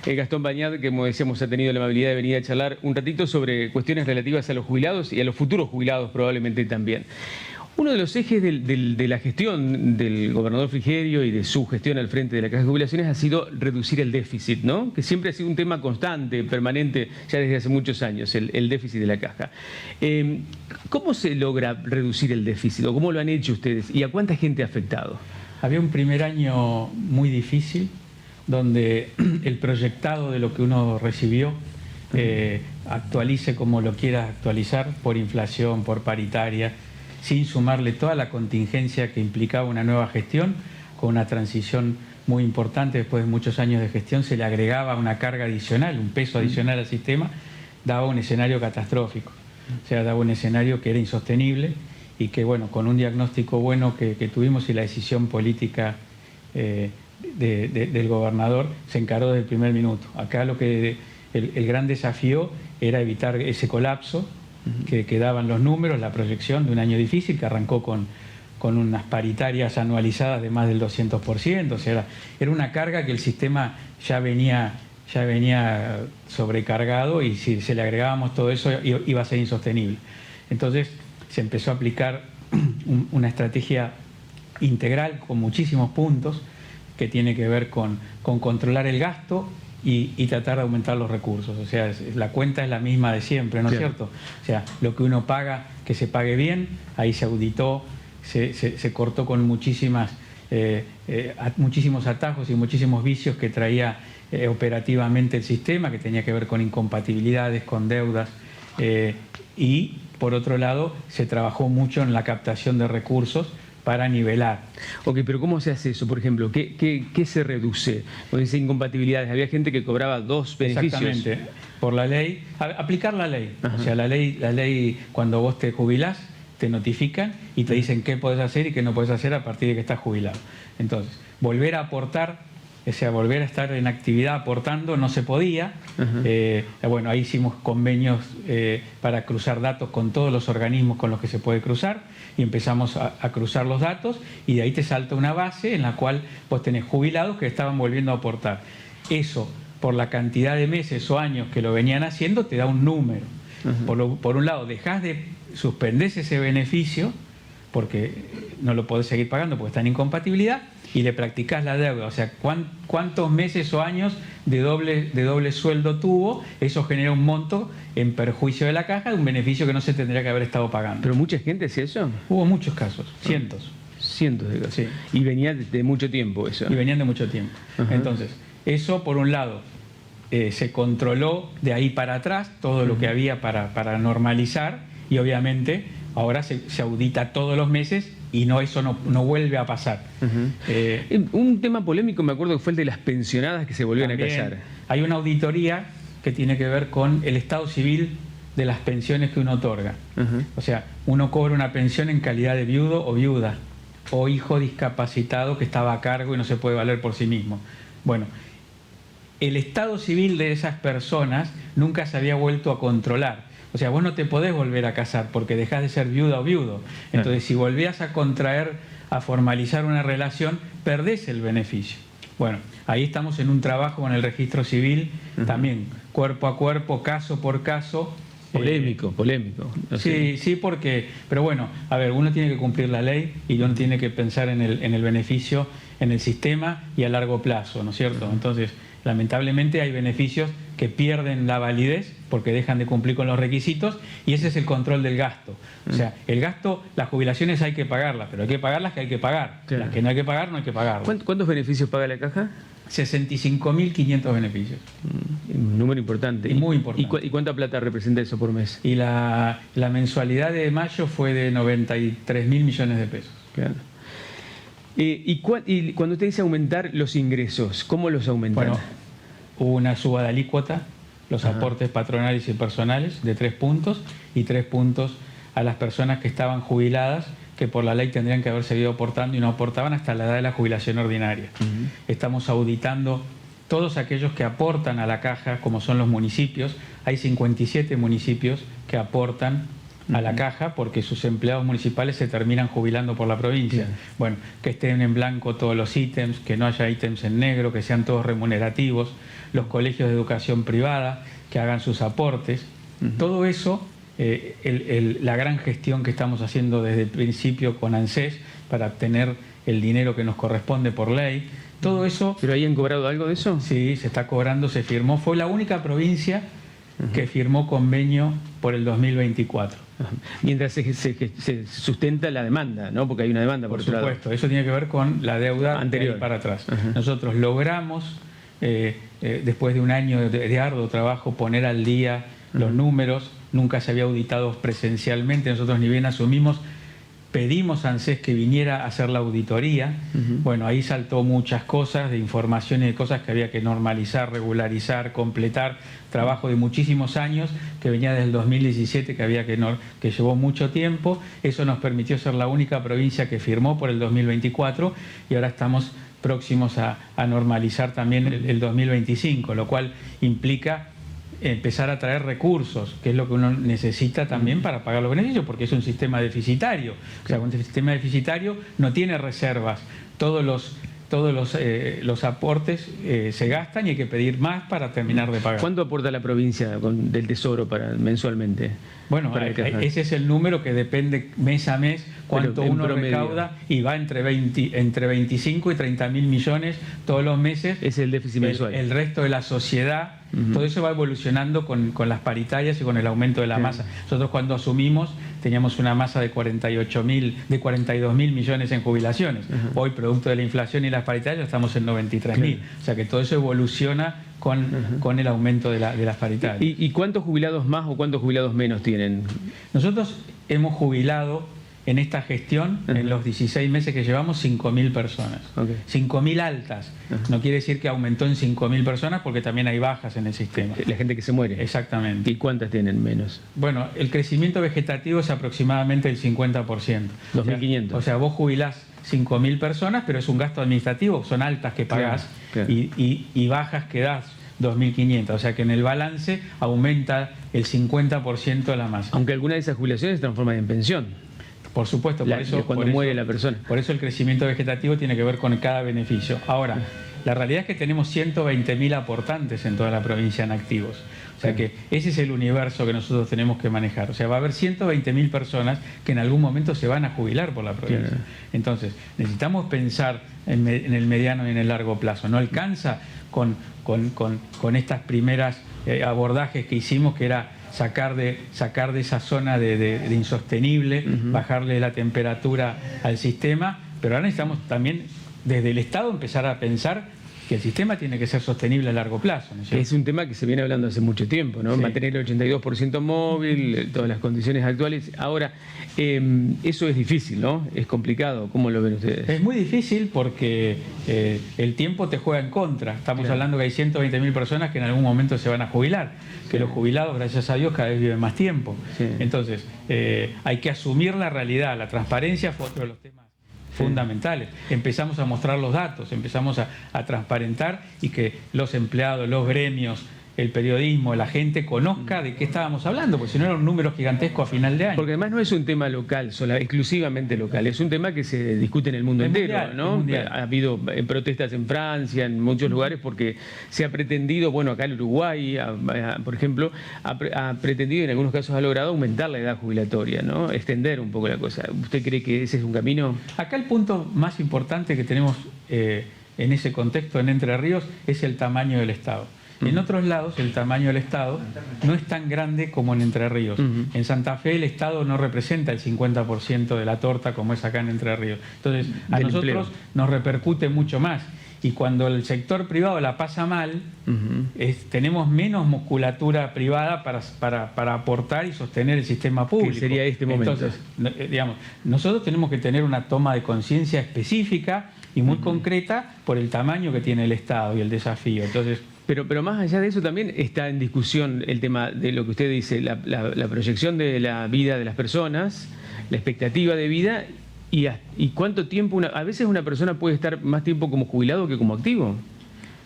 Gastón Bañat, que como decíamos ha tenido la amabilidad de venir a charlar un ratito sobre cuestiones relativas a los jubilados y a los futuros jubilados probablemente también. Uno de los ejes de la gestión del gobernador Frigerio y de su gestión al frente de la Caja de Jubilaciones ha sido reducir el déficit, ¿no? Que siempre ha sido un tema constante, permanente, ya desde hace muchos años, el déficit de la Caja. ¿Cómo se logra reducir el déficit o cómo lo han hecho ustedes y a cuánta gente ha afectado? Había un primer año muy difícil, donde el proyectado de lo que uno recibió actualice como lo quiera actualizar, por inflación, por paritaria, sin sumarle toda la contingencia que implicaba una nueva gestión, con una transición muy importante. Después de muchos años de gestión se le agregaba una carga adicional, un peso adicional al sistema, daba un escenario catastrófico. O sea, daba un escenario que era insostenible y que, bueno, con un diagnóstico bueno que tuvimos y la decisión política del gobernador, se encaró desde el primer minuto. Acá lo que el gran desafío era evitar ese colapso que daban los números, la proyección de un año difícil que arrancó con unas paritarias anualizadas de más del 200%, o sea, era una carga que el sistema ya venía sobrecargado, y si se le agregábamos todo eso iba a ser insostenible. Entonces se empezó a aplicar una estrategia integral con muchísimos puntos que tiene que ver con controlar el gasto y tratar de aumentar los recursos. O sea, la cuenta es la misma de siempre, ¿no es cierto? O sea, lo que uno paga, que se pague bien. Ahí se auditó, se cortó con muchísimos atajos y muchísimos vicios que traía operativamente el sistema, que tenía que ver con incompatibilidades, con deudas, y por otro lado se trabajó mucho en la captación de recursos para nivelar. Ok, pero ¿cómo se hace eso? Por ejemplo, ¿qué se reduce? Cuando dice incompatibilidades, había gente que cobraba dos beneficios. Exactamente, por la ley, aplicar la ley. O sea, la ley, cuando vos te jubilás, te notifican y te dicen qué podés hacer y qué no podés hacer a partir de que estás jubilado. Entonces, volver a aportar, o sea, volver a estar en actividad aportando no se podía. Bueno, ahí hicimos convenios para cruzar datos con todos los organismos con los que se puede cruzar, y empezamos a cruzar los datos, y de ahí te salta una base en la cual vos tenés jubilados que estaban volviendo a aportar. Eso, por la cantidad de meses o años que lo venían haciendo, te da un número. Por un lado, dejás de suspender ese beneficio porque no lo podés seguir pagando porque está en incompatibilidad, y le practicás la deuda. O sea, cuántos meses o años de doble sueldo tuvo, eso genera un monto en perjuicio de la caja, de un beneficio que no se tendría que haber estado pagando. ¿Pero mucha gente hacía eso? Hubo muchos casos, cientos. Cientos de casos. Sí. Y venía de mucho tiempo eso. Y venían de mucho tiempo. Entonces, eso por un lado, se controló de ahí para atrás todo lo que había para normalizar, y obviamente ahora se audita todos los meses, y eso no vuelve a pasar. Un tema polémico, me acuerdo, que fue el de las pensionadas que se volvieron a callar. Hay una auditoría que tiene que ver con el estado civil de las pensiones que uno otorga. O sea, uno cobra una pensión en calidad de viudo o viuda, o hijo discapacitado que estaba a cargo y no se puede valer por sí mismo. Bueno, el estado civil de esas personas nunca se había vuelto a controlar. O sea, vos no te podés volver a casar porque dejás de ser viuda o viudo. Entonces, si volvías a contraer, a formalizar una relación, perdés el beneficio. Bueno, ahí estamos en un trabajo con el registro civil, también cuerpo a cuerpo, caso por caso. Polémico. No sé. Sí, porque... Pero bueno, a ver, uno tiene que cumplir la ley y uno tiene que pensar en el beneficio, en el sistema y a largo plazo, ¿no es cierto? Entonces, lamentablemente hay beneficios que pierden la validez porque dejan de cumplir con los requisitos, y ese es el control del gasto. O sea, el gasto, las jubilaciones hay que pagarlas, pero hay que pagarlas que hay que pagar. Las que no hay que pagar, no hay que pagarlas. ¿Cuántos beneficios paga la caja? 65.500 beneficios. Un número importante. Y muy importante. ¿Y cuánta plata representa eso por mes? Y la mensualidad de mayo fue de 93.000 millones de pesos. Claro. Y cuando usted dice aumentar los ingresos, ¿cómo los aumentan? Bueno, hubo una suba de alícuota, los aportes patronales y personales de 3 puntos, y 3 puntos a las personas que estaban jubiladas, que por la ley tendrían que haber seguido aportando y no aportaban hasta la edad de la jubilación ordinaria. Estamos auditando todos aquellos que aportan a la caja, como son los municipios. Hay 57 municipios que aportan a la caja porque sus empleados municipales se terminan jubilando por la provincia. Bueno, que estén en blanco todos los ítems, que no haya ítems en negro, que sean todos remunerativos, los colegios de educación privada, que hagan sus aportes. Todo eso, la gran gestión que estamos haciendo desde el principio con ANSES para obtener el dinero que nos corresponde por ley, todo eso... ¿Pero ahí han cobrado algo de eso? Sí, se está cobrando, se firmó. Fue la única provincia que firmó convenio por el 2024. Mientras se sustenta la demanda, ¿no? Porque hay una demanda por otro lado. Por supuesto, eso tiene que ver con la deuda anterior para atrás. Nosotros logramos, después de un año de arduo trabajo, poner al día los números. Nunca se había auditado presencialmente. Nosotros ni bien asumimos, pedimos a ANSES que viniera a hacer la auditoría. Bueno, ahí saltó muchas cosas de información y de cosas que había que normalizar, regularizar, completar. Trabajo de muchísimos años que venía desde el 2017, que llevó mucho tiempo. Eso nos permitió ser la única provincia que firmó por el 2024 y ahora estamos próximos a normalizar también el 2025, lo cual implica empezar a traer recursos, que es lo que uno necesita también para pagar los beneficios, porque es un sistema deficitario. O sea, un sistema deficitario no tiene reservas. Todos los aportes se gastan y hay que pedir más para terminar de pagar. ¿Cuánto aporta la provincia del Tesoro mensualmente? Bueno, ese es el número que depende mes a mes cuánto uno recauda y va entre 25 y 30 mil millones todos los meses. Es el déficit mensual. El resto de la sociedad, todo eso va evolucionando con las paritarias y con el aumento de la masa. Nosotros cuando asumimos teníamos una masa de 42 mil millones en jubilaciones. Hoy, producto de la inflación y las paritarias, estamos en 93 mil. O sea que todo eso evoluciona con el aumento de las paritarias. ¿Y cuántos jubilados más o cuántos jubilados menos tienen? Nosotros hemos jubilado en esta gestión, en los 16 meses que llevamos, 5.000 personas. 5.000 altas. No quiere decir que aumentó en 5.000 personas porque también hay bajas en el sistema. La gente que se muere. Exactamente. ¿Y cuántas tienen menos? Bueno, el crecimiento vegetativo es aproximadamente el 50%. 2.500. O sea, vos jubilás 5.000 personas, pero es un gasto administrativo, son altas que pagás y bajas que das 2.500, o sea que en el balance aumenta el 50% de la masa. Aunque alguna de esas jubilaciones se transforman en pensión. Por supuesto, cuando muere la persona. Por eso el crecimiento vegetativo tiene que ver con cada beneficio. Ahora, la realidad es que tenemos 120.000 aportantes en toda la provincia en activos. O sea que ese es el universo que nosotros tenemos que manejar. O sea, va a haber 120.000 personas que en algún momento se van a jubilar por la provincia. Entonces, necesitamos pensar en el mediano y en el largo plazo. No alcanza con estas primeras abordajes que hicimos, que era sacar de esa zona de insostenible, bajarle la temperatura al sistema, pero ahora necesitamos también desde el Estado empezar a pensar que el sistema tiene que ser sostenible a largo plazo, ¿no? Es un tema que se viene hablando hace mucho tiempo, ¿no? Sí. Mantener el 82% móvil, todas las condiciones actuales. Ahora, eso es difícil, ¿no? Es complicado. ¿Cómo lo ven ustedes? Es muy difícil porque el tiempo te juega en contra. Estamos hablando que hay 120.000 personas que en algún momento se van a jubilar, que los jubilados, gracias a Dios, cada vez viven más tiempo. Entonces, hay que asumir la realidad. La transparencia fue otro de los temas fundamentales. Empezamos a mostrar los datos, empezamos a transparentar y que los empleados, los gremios, el periodismo, la gente conozca de qué estábamos hablando, porque si no eran números gigantescos a final de año. Porque además no es un tema local, exclusivamente local, es un tema que se discute en el mundo entero, mundial, ¿no? Ha habido protestas en Francia, en muchos lugares, porque se ha pretendido, bueno, acá en Uruguay, por ejemplo, ha pretendido, en algunos casos ha logrado aumentar la edad jubilatoria, ¿no? Extender un poco la cosa. ¿Usted cree que ese es un camino? Acá el punto más importante que tenemos en ese contexto en Entre Ríos es el tamaño del Estado. En otros lados el tamaño del Estado no es tan grande como en Entre Ríos. En Santa Fe el Estado no representa el 50% de la torta como es acá en Entre Ríos. Entonces a nosotros nos repercute mucho más. Y cuando el sector privado la pasa mal, tenemos menos musculatura privada para aportar y sostener el sistema público. ¿Qué sería este momento? Entonces, digamos, nosotros tenemos que tener una toma de conciencia específica y muy concreta por el tamaño que tiene el Estado y el desafío. Entonces, pero más allá de eso también está en discusión el tema de lo que usted dice, la proyección de la vida de las personas, la expectativa de vida y cuánto tiempo, a veces una persona puede estar más tiempo como jubilado que como activo.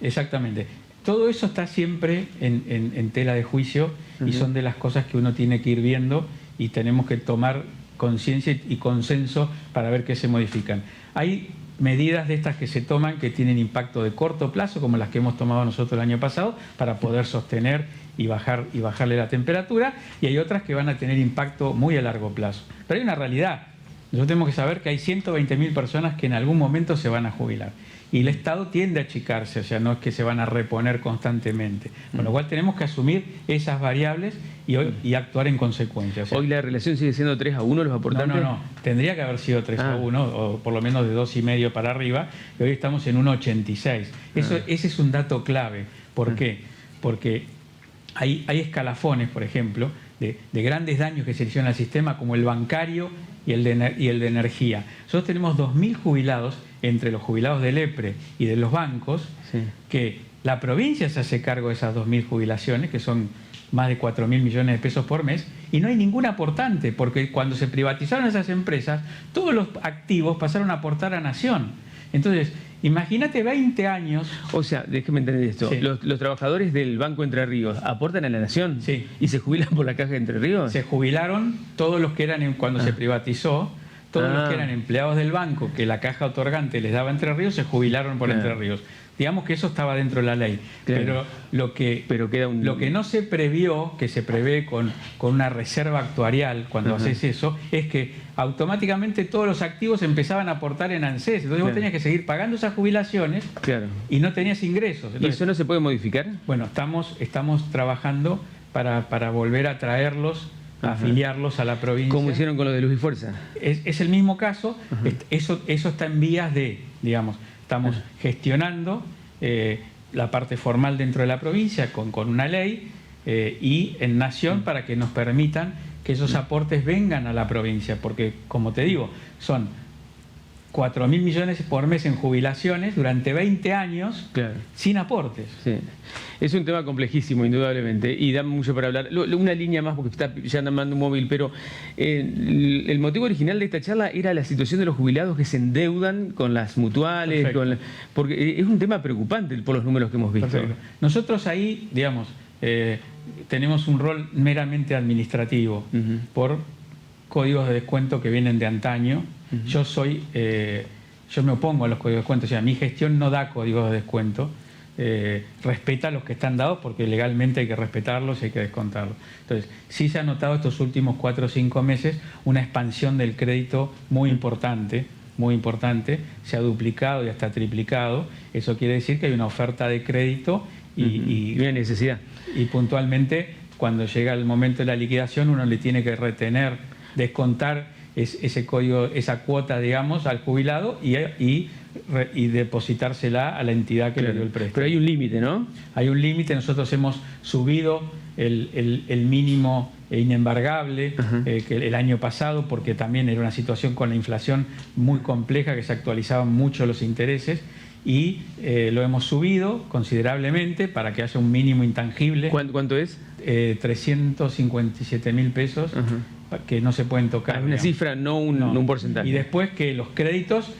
Exactamente. Todo eso está siempre en tela de juicio y son de las cosas que uno tiene que ir viendo y tenemos que tomar conciencia y consenso para ver qué se modifican. Hay medidas de estas que se toman que tienen impacto de corto plazo, como las que hemos tomado nosotros el año pasado, para poder sostener y bajarle la temperatura, y hay otras que van a tener impacto muy a largo plazo. Pero hay una realidad. Nosotros tenemos que saber que hay 120.000 personas que en algún momento se van a jubilar. Y el Estado tiende a achicarse, o sea, no es que se van a reponer constantemente. Con lo cual tenemos que asumir esas variables y actuar en consecuencia. O sea, ¿Hoy la relación sigue siendo 3-1 los aportantes? No. Tendría que haber sido 3-1, o por lo menos de 2,5 para arriba, y hoy estamos en 1,86. Ese es un dato clave. ¿Por qué? Porque hay escalafones, por ejemplo, de grandes daños que se hicieron al sistema, como el bancario y el de energía. Nosotros tenemos 2.000 jubilados, entre los jubilados del EPRE y de los bancos, sí, que la provincia se hace cargo de esas 2.000 jubilaciones, que son más de 4.000 millones de pesos por mes, y no hay ningún aportante, porque cuando se privatizaron esas empresas, todos los activos pasaron a aportar a Nación. Entonces, imagínate 20 años... O sea, déjeme entender esto. Sí. Los trabajadores del Banco Entre Ríos aportan a la Nación, sí, y se jubilan por la Caja de Entre Ríos. Se jubilaron todos los que eran cuando se privatizó, todos los que eran empleados del banco que la Caja Otorgante les daba Entre Ríos se jubilaron por Entre Ríos. Digamos que eso estaba dentro de la ley. Claro. Pero lo que no se previó, que se prevé con una reserva actuarial cuando haces eso, es que automáticamente todos los activos empezaban a aportar en ANSES. Entonces vos tenías que seguir pagando esas jubilaciones y no tenías ingresos. Entonces, ¿y eso no se puede modificar? Bueno, estamos trabajando para volver a traerlos, a afiliarlos a la provincia. ¿Cómo hicieron con lo de Luz y Fuerza? Es el mismo caso. Eso está en vías de, digamos, estamos gestionando la parte formal dentro de la provincia con una ley y en Nación para que nos permitan que esos aportes vengan a la provincia, porque, como te digo, son 4.000 millones por mes en jubilaciones durante 20 años sin aportes. Sí. Es un tema complejísimo, indudablemente, y da mucho para hablar. Una línea más, porque está ya mandando un móvil, pero el motivo original de esta charla era la situación de los jubilados que se endeudan con las mutuales, porque es un tema preocupante por los números que hemos visto. Perfecto. Nosotros ahí, digamos, tenemos un rol meramente administrativo por códigos de descuento que vienen de antaño. Yo me opongo a los códigos de descuento, o sea, mi gestión no da códigos de descuento. Respeta los que están dados porque legalmente hay que respetarlos y hay que descontarlos. Entonces, sí se ha notado estos últimos 4 o 5 meses una expansión del crédito muy importante, se ha duplicado y hasta triplicado. Eso quiere decir que hay una oferta de crédito y una necesidad. Y puntualmente, cuando llega el momento de la liquidación, uno le tiene que retener, descontar ese código, esa cuota, digamos, al jubilado y depositársela a la entidad que le dio el préstamo. Pero hay un límite, ¿no? Hay un límite. Nosotros hemos subido el mínimo inembargable que el año pasado, porque también era una situación con la inflación muy compleja, que se actualizaban mucho los intereses, y lo hemos subido considerablemente para que haya un mínimo intangible. ¿Cuánto es? 357.000 pesos. Que no se pueden tocar. Es una cifra, no un porcentaje. Y después que los créditos,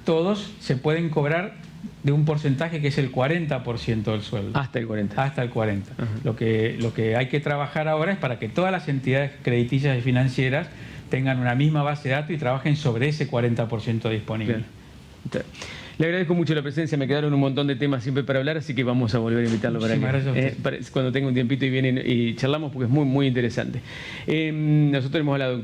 todos se pueden cobrar de un porcentaje que es el 40% del sueldo. Hasta el 40%. Hasta el 40%. Lo que hay que trabajar ahora es para que todas las entidades crediticias y financieras tengan una misma base de datos y trabajen sobre ese 40% disponible. Claro. Le agradezco mucho la presencia, me quedaron un montón de temas siempre para hablar, así que vamos a volver a invitarlo para que cuando tenga un tiempito y vienen y charlamos, porque es muy, muy interesante. Nosotros hemos hablado